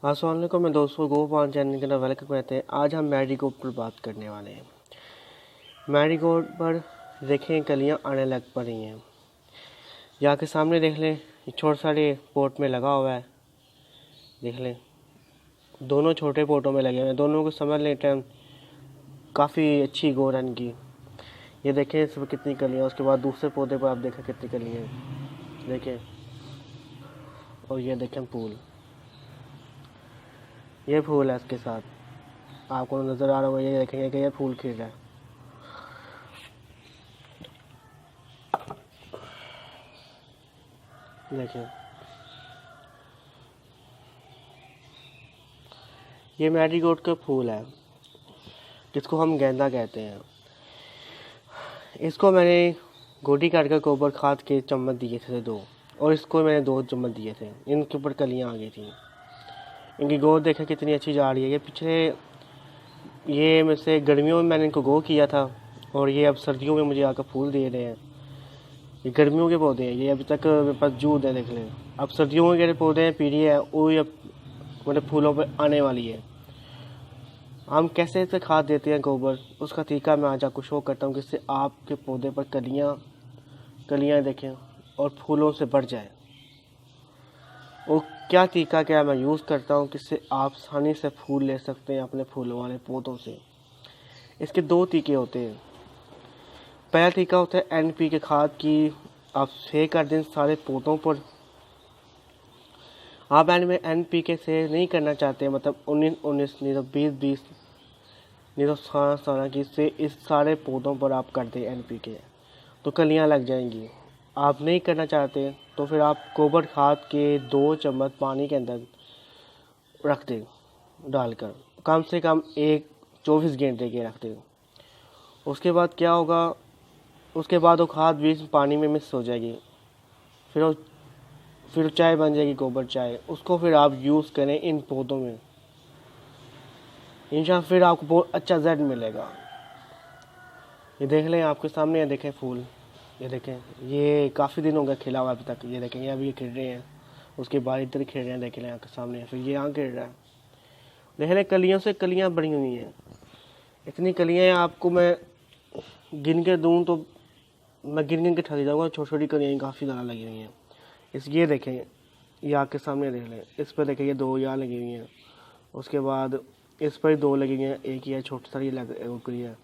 अस्सलाम वालेकुम मैं दोस्तों गो पान चैनल के अंदर वेलकम कहते हैं। आज हम मैरीगोल्ड पर बात करने वाले हैं। मैरीगोल्ड पर देखें कलियां आने लग पड़ी हैं। यहाँ के सामने देख लें, छोटे सारे पोट में लगा हुआ है। देख लें, दोनों छोटे पोटों में लगे हुए हैं। दोनों को समझ लें टाइम काफ़ी अच्छी गो रन की। ये देखें इसमें कितनी कलियां। उसके बाद दूसरे पौधे पर आप देखें कितनी कलियां देखें। और ये देखें फूल, ये फूल है इसके साथ आपको नज़र आ रहा होगा। ये देखेंगे कि ये फूल खिल रहा है। देखें, ये मैरीगोल्ड का फूल है जिसको हम गेंदा कहते हैं। इसको मैंने गोटी काट कर गोबर खाद के चम्मच दिए थे 2, और इसको मैंने 2 चम्मच दिए थे। इनके ऊपर कलियां आ गई थी। इनकी ग्रोथ देखा कितनी अच्छी जा रही है। ये में से गर्मियों में मैंने इनको गो किया था, और ये अब सर्दियों में मुझे आकर फूल दे रहे हैं। ये गर्मियों के पौधे हैं, ये अभी तक मेरे पास जूद है। देख लें, अब सर्दियों के पौधे हैं, पीढ़ी है वो अब मतलब फूलों पर आने वाली है। हम कैसे से खाद देते हैं गोबर, उसका तरीका मैं आज आपको शो करता हूँ, जिससे आपके पौधे पर कलियाँ देखें और फूलों से बढ़ जाए। और क्या तरीका क्या मैं यूज़ करता हूँ जिससे आप आसानी से फूल ले सकते हैं अपने फूलों वाले पौधों से। इसके 2 तरीके होते हैं। पहला तरीका होता है NPK खाद की आप स्प्रे कर दें सारे पौधों पर। आप एंड में NPK से नहीं करना चाहते, मतलब 19-19 नहीं तो 20-20 नहीं तो 16 की से इस सारे पौधों पर आप कर दें NPK, तो कलियां लग जाएंगी। आप नहीं करना चाहते तो फिर आप गोबर खाद के 2 चम्मच पानी के अंदर रख दें डालकर, कम से कम 24 घंटे के रख दें। उसके बाद क्या होगा, उसके बाद वो खाद भी पानी में मिक्स हो जाएगी। फिर चाय बन जाएगी, गोबर चाय। उसको फिर आप यूज़ करें इन पौधों में, इंशाल्लाह फिर आपको बहुत अच्छा रिजल्ट मिलेगा। ये देख लें, आपके सामने ये देखें फूल, ये देखें, ये काफ़ी दिन हो गए खिला हुआ अभी तक। ये देखें, ये अभी ये खिल रहे हैं। उसके बाद इधर खिल रहे हैं, देख लें आपके सामने। फिर ये यहाँ खिल रहा है। देख लें, कलियों से कलियाँ बड़ी हुई हैं। इतनी कलियाँ हैं, आपको मैं गिन के दूँ तो मैं गिन के थक जाऊँगा। छोटी छोटी कलियाँ काफ़ी ज़्यादा लगी हुई हैं। ये देखें, ये आपके सामने देख लें। इस पर देखें, ये 2 यहाँ लगी हुई हैं। उसके बाद इस पर 2 लगी हुई हैं, एक ही है छोटी सारी उग गई है।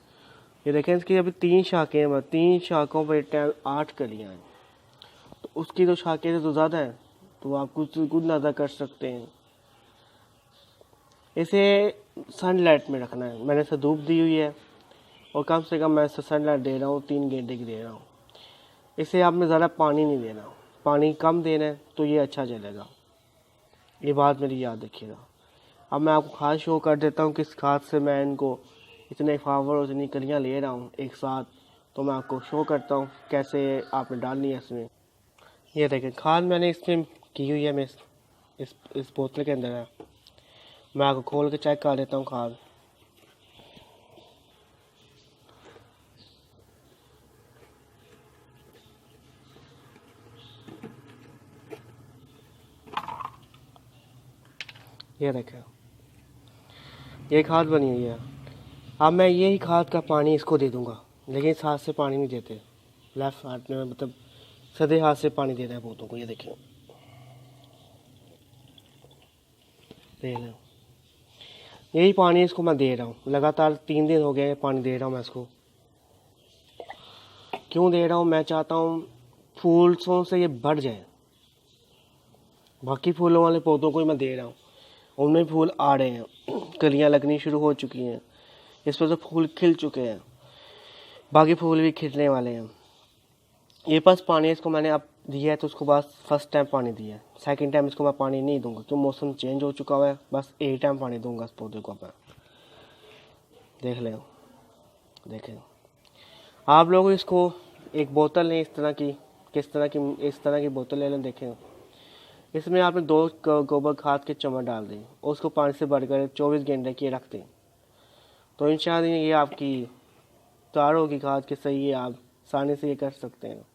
ये देखें, इसकी अभी 3 शाखें हैं। 3 शाखों पर टाइम 8 कलियाँ हैं। तो उसकी तो शाखें से तो ज़्यादा है, तो आप कुछ अंदाज़ा कर सकते हैं। इसे सनलाइट में रखना है। मैंने इसे धूप दी हुई है, और कम से कम मैं इसे सनलाइट दे रहा हूँ, 3 घंटे की दे रहा हूँ। इसे आपने ज़्यादा पानी नहीं देना, पानी कम देना है तो ये अच्छा चलेगा। ये बात मेरी याद रखिएगा। अब मैं आपको खाद शो कर देता हूँ किस खाद से मैं इनको इतने फ्लावर और इतनी कलियाँ ले रहा हूँ एक साथ। तो मैं आपको शो करता हूँ कैसे आपने डालनी है इसमें। ये देखें, खाद मैंने इसमें की हुई है। मैं इस बोतल के अंदर है। मैं आपको खोल के चेक कर देता हूँ खाद। ये देखें, ये खाद बनी हुई है। अब मैं यही खाद का पानी इसको दे दूँगा, लेकिन इस हाथ से पानी नहीं देते। लेफ्ट हाथ में मतलब सदे हाथ से पानी देना है पौधों को। ये देखें, देख लें, यही पानी इसको मैं दे रहा हूँ। लगातार 3 दिन हो गए पानी दे रहा हूँ मैं इसको। क्यों दे रहा हूँ, मैं चाहता हूँ फूलों से ये बढ़ जाए। बाकी फूलों वाले पौधों को ही मैं दे रहा हूँ, उनमें फूल आ रहे हैं, कलियाँ लगनी शुरू हो चुकी हैं। इस पर तो फूल खिल चुके हैं, बाकी फूल भी खिलने वाले हैं। ये पास पानी इसको मैंने अब दिया है, तो उसको बस फर्स्ट टाइम पानी दिया है। सेकंड टाइम इसको मैं पानी नहीं दूंगा, क्योंकि मौसम चेंज हो चुका हुआ है। बस एक टाइम पानी दूंगा इस पौधे को मैं। देख लें, देखें, आप लोग इसको एक बोतल लें इस तरह की बोतल ले लें। देखें, इसमें आपने 2 गोबर खाद के चम्मच डाल दें, और उसको पानी से भरकर 24 घंटे के रख दें। तो इंशाल्लाह ये आपकी तैयार होगी खाद के सही है। आप आसानी से ये कर सकते हैं।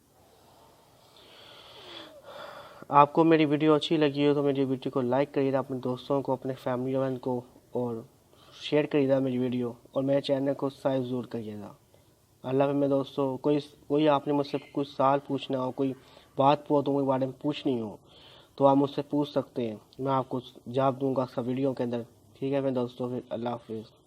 आपको मेरी वीडियो अच्छी लगी हो तो मेरी वीडियो को लाइक करिएगा, अपने दोस्तों को, अपने फैमिली वालों को, और शेयर करिएगा मेरी वीडियो, और मेरे चैनल को सब्सक्राइब ज़रूर करिएगा। अल्लाह हाफ़िज़ मेरे दोस्तों। कोई आपने मुझसे कुछ सवाल पूछना हो, कोई बात पौधों के बारे में पूछनी हो तो आप मुझसे पूछ सकते हैं, मैं आपको जवाब दूंगा सब वीडियो के अंदर। ठीक है मेरे दोस्तों, फिर अल्लाह हाफ़िज़।